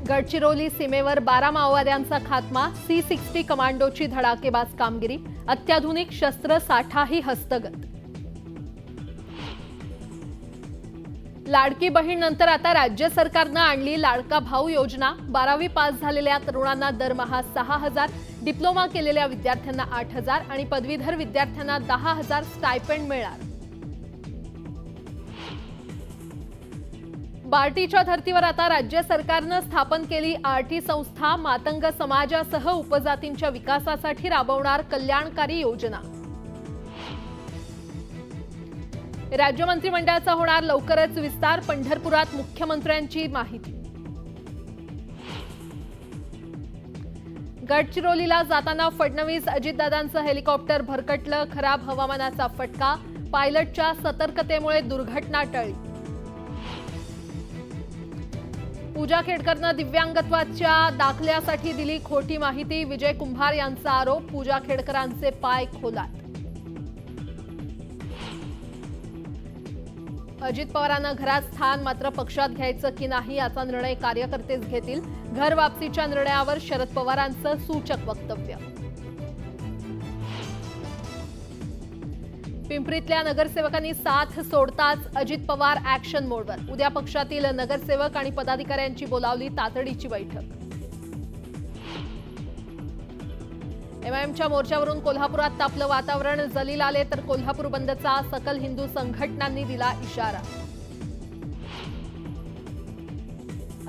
गडचिरोली सीमेवर 12 माओवाद्यांचा खात्मा, C60 कमांडोची धडाकेबाज कामगिरी, अत्याधुनिक शस्त्रसाठाही हस्तगत। लाडकी बहीण नंतर आता राज्य सरकारने आणली लाडका भाऊ योजना। 12वी पास झालेल्या तरुणांना दरमहा 6,000, डिप्लोमा केलेल्या विद्यार्थ्यांना 8,000 आणि पदवीधर विद्यार्थ्यांना 10,000 स्टायपेंड मिळणार। बार्टीच्या धर्तीवर आता राज्य सरकारने स्थापन केली आरटी संस्था। मातंग समाजासह उपजातींच्या विकासासाठी राबवणार कल्याणकारी योजना। राज्य मंत्रिमंडळाचा होणार लवकरच विस्तार, पंढरपुरात मुख्यमंत्र्यांची माहिती। गडचिरोलीला जाताना फडणवीस अजितदादांचं हेलिकॉप्टर भरकटलं, खराब हवामानाचा फटका, पायलटच्या सतर्कतेमुळे दुर्घटना टळली। पूजा खेडकरने दिव्यांगत्वाच्या दाखल्यासाठी दिली खोटी माहिती, विजय कुंभार यांचा आरोप, पूजा खेडकरांचे पाय खोलात। अजित पवारांना घरात स्थान, मात्र पक्षात घ्यायचं की नाही याचा निर्णय कार्यकर्तेच घेतील। घर वापसीच्या निर्णयावर शरद पवारांचं सूचक वक्तव्य। पिंपरीतल्या नगरसेवकांनी साथ सोडताच अजित पवार ऍक्शन मोडवर। उद्या पक्षातील नगरसेवक आणि पदाधिकाऱ्यांची बोलावली तातडीची बैठक। एमआयएमच्या मोर्चावरून कोल्हापुरात तापलं वातावरण, जलील आले तर कोल्हापूर बंदचा सकल हिंदू संघटनांनी दिला इशारा।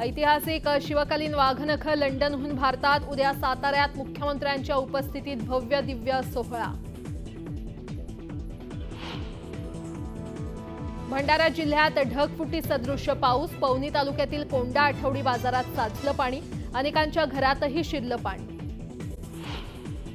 ऐतिहासिक शिवकालीन वाघनख लंडनहून भारतात, उद्या साताऱ्यात मुख्यमंत्र्यांच्या उपस्थितीत भव्य दिव्य सोहळा। भंडारा जिल्ह्यात ढगफुटी सदृश्य पाऊस, पवनी तालुक्यातील कोंडा आठवडी बाजारात साचलं पाणी, अनेकांच्या घरातही शिरलं पाणी।